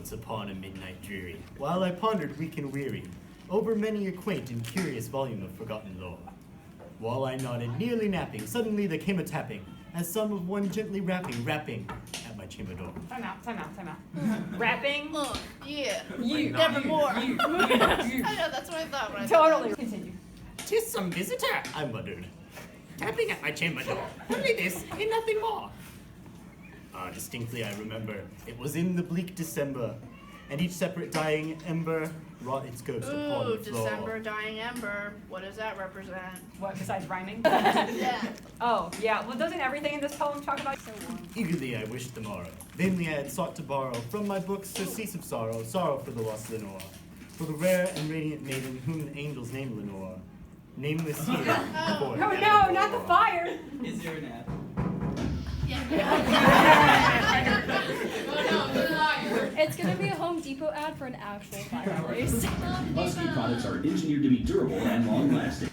Once upon a midnight dreary, while I pondered weak and weary, over many a quaint and curious volume of forgotten lore. While I nodded, nearly napping, suddenly there came a tapping, as some of one gently rapping at my chamber door. Time out. Rapping? Yeah. You. Nevermore. You. I know, that's what I thought when I Totally. Continue. 'Tis some visitor, I muttered, tapping at my chamber door. Only this, and nothing more. Distinctly I remember, it was in the bleak December, and each separate dying ember wrought its ghost upon the floor. December dying ember. What does that represent? What, besides rhyming? Yeah. Oh, yeah. Well, doesn't everything in this poem talk about so warm? Eagerly I wished the morrow. Vainly I had sought to borrow from my books surcease of sorrow, sorrow for the lost Lenore, for the rare and radiant maiden whom the angels named Lenore. Nameless here. Oh no, not the fire! Is there an ad? It's gonna be a Home Depot ad for an actual fireplace. Musky products are engineered to be durable and long-lasting.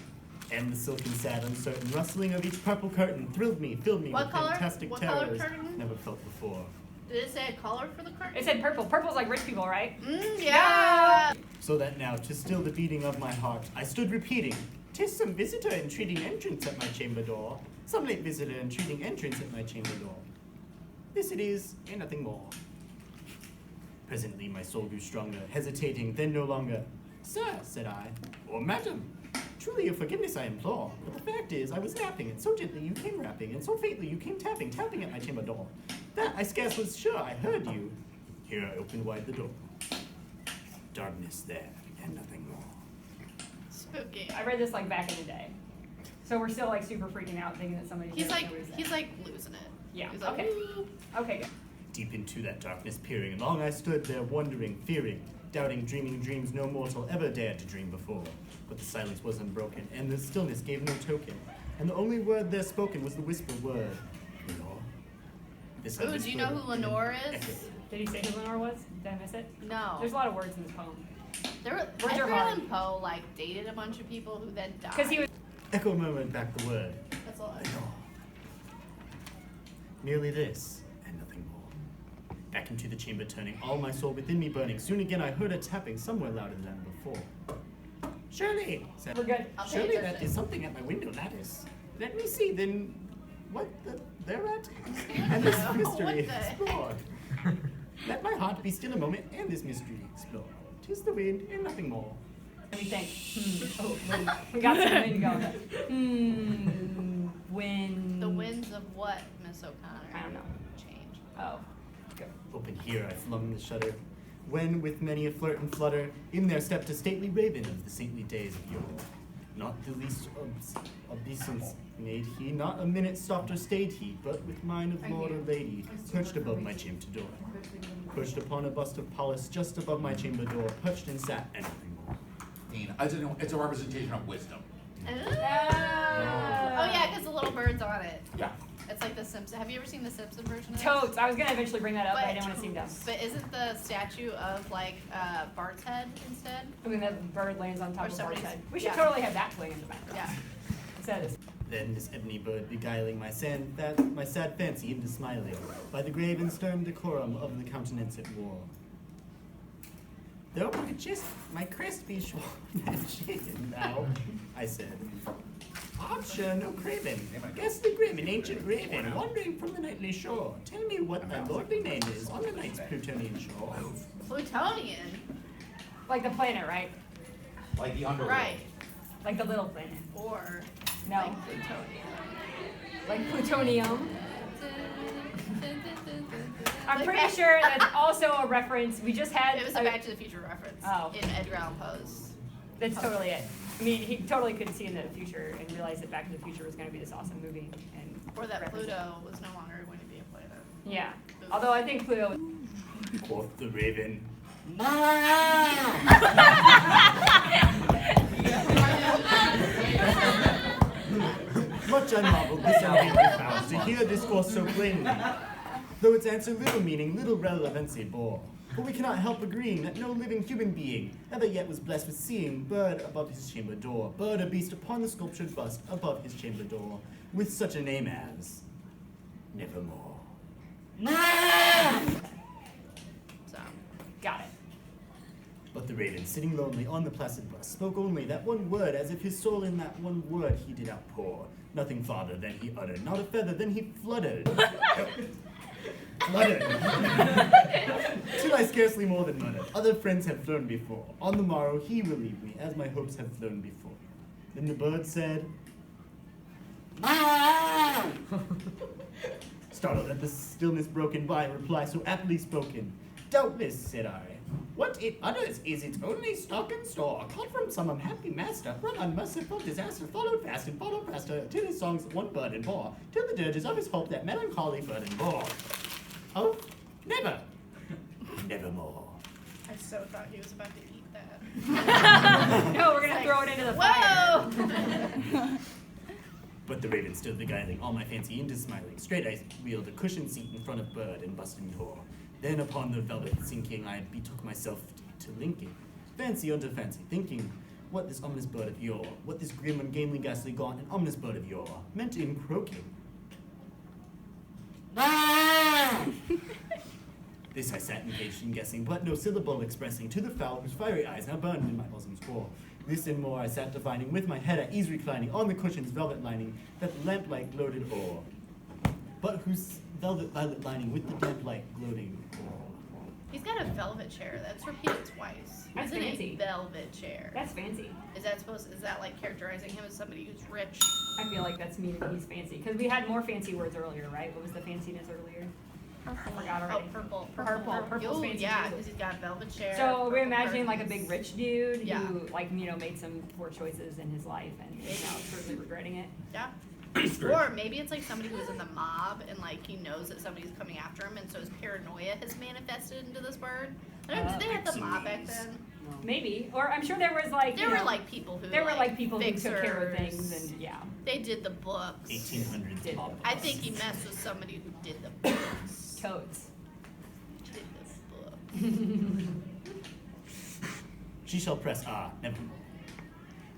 And the silken, sad, uncertain rustling of each purple curtain thrilled me, filled me What with color? fantastic What color terrors curtain? never felt before. Did it say a color for the curtain? It said purple. Purple's like rich people, right? Yeah. So that now, to still the beating of my heart, I stood repeating, "'Tis some visitor entreating entrance at my chamber door. Some late visitor entreating entrance at my chamber door. This it is, and nothing more." Presently my soul grew stronger, hesitating, then no longer. "Sir," said I, "or madam, truly your forgiveness I implore. But the fact is, I was napping, and so gently you came rapping, and so faintly you came tapping at my chamber door, that I scarce was sure I heard you." Here I opened wide the door. Darkness there, and nothing more. Spooky. I read this like back in the day. So we're still like super freaking out thinking that somebody's He's like there. losing it. Yeah, He's like, okay. "Ooh." Okay, good. Deep into that darkness peering, long I stood there wondering, fearing, doubting, dreaming dreams no mortal ever dared to dream before. But the silence was unbroken, and the stillness gave no token, and the only word there spoken was the whispered word, "Lenore." This I Ooh, do you know whispered who in an Lenore echo. is? Did he say who Lenore was? Did I miss it? No. There's a lot of words in this poem. Edgar are hard. Allen Poe like dated a bunch of people who then died. Because he was. Echo murmured back the word, That's all. "Lenore." Merely this, and nothing more. Back into the chamber turning, all my soul within me burning. Soon again I heard a tapping somewhere louder than before. "Surely," said We're good. I'll pay "surely that attention. is something at my window lattice. Let me see, then, what they're at, and this mystery What the heck? explored. Let my heart be still a moment, and this mystery explore. 'Tis the wind, and nothing more." Let me think. Oh, wind. We got some wind going. Wind. The winds of what, Miss O'Connor? I don't know. Change. Oh. Go. Open here I flung the shutter, when with many a flirt and flutter, in there stepped a stately raven of the saintly days of yore. Not the least obeisance made he, not a minute stopped or stayed he, but with mine of lord or lady, perched above my chamber door. Perched upon a bust of Pallas just above my chamber door, perched and sat, and nothing more. Dean, it's a representation of wisdom. Oh yeah, because the little bird's on it. Yeah. It's like the Simpsons. Have you ever seen the Simpsons version of this? Totes. I was gonna eventually bring that up, but I didn't want to seem dumb. But isn't the statue of like Bart's head instead? I mean, that bird lands on top Or of our somebody's- head. We should yeah. totally have that playing in the background. Yeah. Instead of this. Then this ebony bird beguiling my sad fancy into smiling, by the grave and stern decorum of the countenance it wore. "Though my crest be shorn and shaken now," I said. "I'm sure no craven, ghastly grim and ancient raven, wandering from the nightly shore. Tell me what thy lordly name is on the night's Plutonian shore." Plutonian. Like the planet, right? Like the underworld. Right. Like the little planet. Or No. like Plutonian. Like plutonium. I'm pretty sure that's also a reference. We just had. It was a Back to the Future reference. Oh. In Edgar Allen Poe's. That's totally it. I mean, he totally could see in the future and realize that Back to the Future was going to be this awesome movie. And Or that represent- Pluto was no longer going to be a planet. Yeah. Although I think Pluto. Quoth the raven, "Much I marveled this unhappy found, to hear discourse so plainly, though its answer little meaning, little relevancy bore. For we cannot help agreeing that no living human being ever yet was blessed with seeing bird above his chamber door, bird or beast upon the sculptured bust above his chamber door, with such a name as Nevermore." So. Got But the raven, sitting lonely on the placid bus, spoke only that one word, as if his soul in that one word he did outpour. Nothing farther than he uttered, not a feather than he fluttered. Fluttered. Till I scarcely more than muttered. Other friends have flown before. On the morrow he will leave me, as my hopes have flown before. Then the bird said, "Ah!" Startled at the stillness broken by a reply so aptly spoken. "Doubtless," said I, "what it utters is its only stock and store, caught from some unhappy master, run unmerciful disaster, followed fast and followed faster, till his songs one burden bore, till the dirges of his hope that melancholy burden bore. Oh, nevermore." I so thought he was about to eat that. No, we're gonna throw it into the fire. Whoa! But the raven stood beguiling all my fancy into smiling. Straight I wheeled a cushioned seat in front of bird and busting door. Then upon the velvet sinking, I betook myself to linking, fancy unto fancy, thinking what this ominous bird of yore, what this grim, ungainly, ghastly, gaunt, and ominous bird of yore meant in croaking. This I sat engaged in guessing, but no syllable expressing to the fowl whose fiery eyes now burned in my bosom's core. This and more I sat defining, with my head at ease reclining on the cushion's velvet lining, that lamp-like gloated o'er, but whose velvet violet lining with the damp light gloating o'er. He's got a velvet chair. That's repeated twice. That's He's in fancy. a velvet chair. That's fancy. Is that like characterizing him as somebody who's rich? I feel like that's meaning he's fancy. Because we had more fancy words earlier, right? What was the fanciness earlier? I forgot Oh, already. purple. Purple's Ooh, fancy yeah, too. because he's got a velvet chair. So we're purple imagining like a curtains. big rich dude Yeah. who like, made some poor choices in his life and is now certainly regretting it. Yeah. Or maybe it's like somebody who was in the mob and like he knows that somebody's coming after him, and so his paranoia has manifested into this bird. I don't know, did they have the mob back then? Maybe. Or I'm sure there was like, There were like people who there were like people who fixers. took care of things and yeah. They did the books. 1800s Did pop. I think he messed with somebody who did the books. Codes. Did the books. She shall press, nevermore.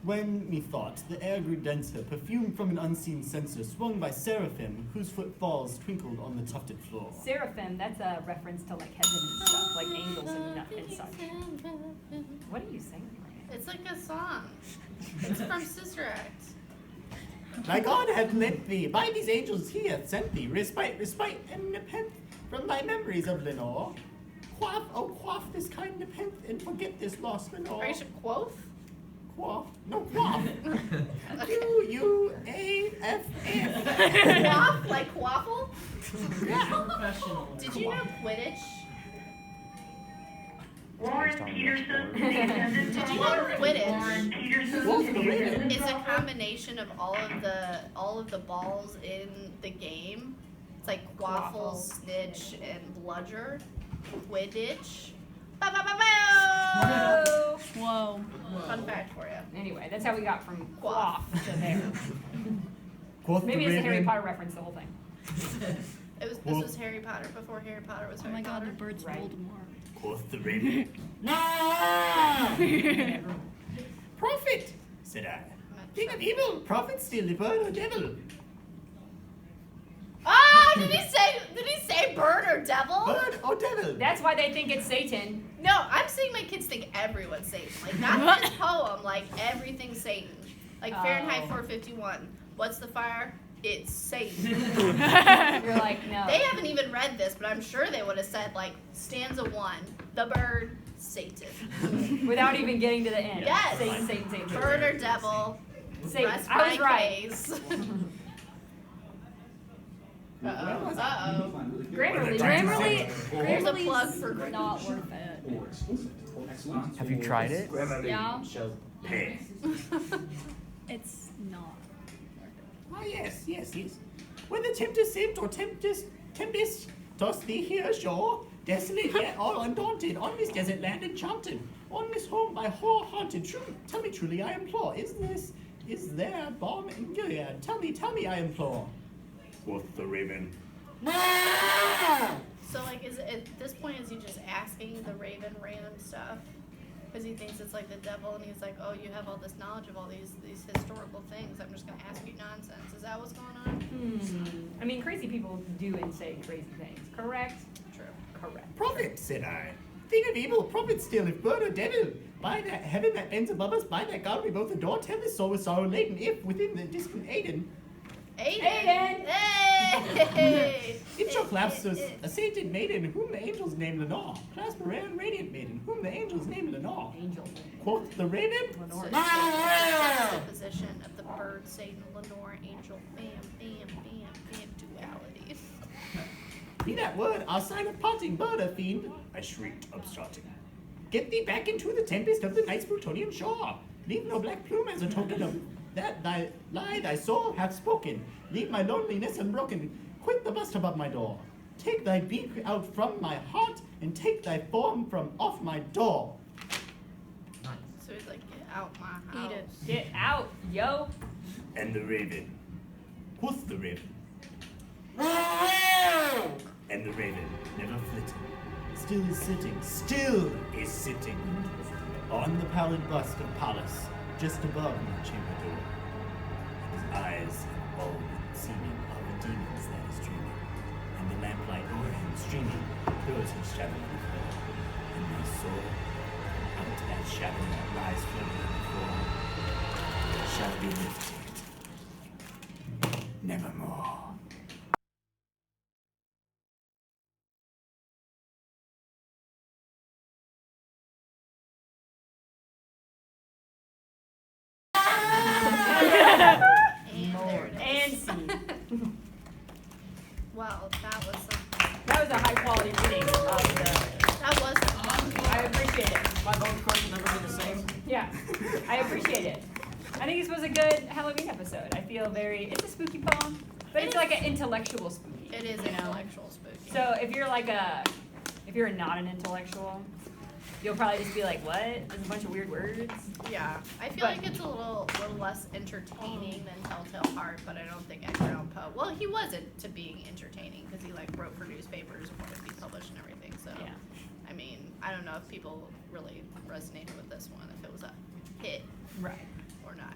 When, methought, the air grew denser, perfumed from an unseen censer, swung by seraphim, whose footfalls twinkled on the tufted floor. Seraphim, that's a reference to like heaven and stuff, like angels and such. What are you saying right now? It's like a song. It's from Sister Act. Thy God hath lent thee, by these angels he hath sent thee, respite, and nepenthe from thy memories of Lenore. Quaff this kind nepenthe, and forget this lost Lenore. Or you should quoth? Quaff, no quaff. Q-U-A-F-F. Quaff? Like quaffle? Professional. Did you know Quidditch? Warren Peterson. Did you know Quidditch? Warren Peterson. It's a combination of all of the balls in the game. It's like quaffle, snitch, and bludger. Quidditch. Ba ba ba ba! Whoa. Fun fact for you. Anyway, that's how we got from Quaff. quaff to there. Quoth Maybe the it's a Harry raven, Potter reference, the whole thing. This was Harry Potter before Harry Potter was Oh Harry my god, Potter. the bird's Right. Voldemort. Quoth the raven. Prophet, said I. King of evil, prophet still, bird or devil? Ah! Did he say bird or devil? Bird or devil? That's why they think it's Satan. No, I'm saying my kids think everyone's Satan. Like, not this poem, like, everything's Satan. Like, Fahrenheit Oh. 451. What's the fire? It's Satan. You're like, no. They haven't even read this, but I'm sure they would have said, like, stanza 1, the bird, Satan. Without even getting to the end. Yes. Satan, Satan, Satan. Bird or devil, Satan. rest I was my right. case. Uh-oh. Grammarly. Here's a plug for Grammarly's not worth it. Have you tried it? Yeah. Shall pay. It's not. Ah, yes. When the tempest sent or tempest toss thee here ashore, desolate yet all undaunted, on this desert land enchanted, on this home by horror haunted. Tell me truly, I implore, is there balm in Gilead? Tell me, I implore. Quoth the raven. So, like, at this point, is he just asking the raven random stuff? Because he thinks it's like the devil, and he's like, oh, you have all this knowledge of all these historical things. I'm just going to ask you nonsense. Is that what's going on? I mean, crazy people do and say crazy things, correct? True. Correct. Prophet, said I, Thing of evil, prophet still, if bird or devil. By that heaven that bends above us, by that God we both adore, tell this soul with sorrow laden, if within the distant Aiden, Aiden! Hey! it shall clasp a sainted maiden, whom the angels name Lenore. Clasp a rare and radiant maiden, whom the angels name Lenore. Angel. Quoth the raven, So it's the position of the bird, Satan, Lenore, angel, bam, bam, bam, bam, duality. be that word our sign of parting, bird or fiend. I shrieked, upstarting. Get thee back into the tempest of the night's Plutonian shore. Leave no black plume as a token of that thy lie thy soul hath spoken. Leave my loneliness unbroken. Quit the bust above my door. Take thy beak out from my heart, and take thy form from off my door. So he's like, get out my house. Eat it. Get out, yo. And the raven. Quoth the raven. And the raven, never flitting, still is sitting, on the pallid bust of Pallas, just above my chamber door. His eyes, all seeming, are the demons that is dreaming, and the lamplight o'er him streaming, throws his shadow on the floor. And my soul, out to that shadow that lies floating on the floor, shall be lifted. Nevermore. And there it And is. scene. Well, that was something. That was a high quality reading of the. That was something. I appreciate it. My vote course will never be the same. Yeah, I appreciate it. I think this was a good Halloween episode. I feel it's a spooky poem, but it's like an intellectual spooky. It is you know? intellectual spooky. So if you're not an intellectual, you'll probably just be like, what? There's a bunch of weird words. Yeah, I feel But- like it's a little less entertaining than Telltale Heart, but I don't think Edgar Allan Poe. Well, he wasn't to being entertaining because he like wrote for newspapers and wanted to be published and everything. So, Yeah. I mean, I don't know if people really resonated with this one if it was a hit. Right.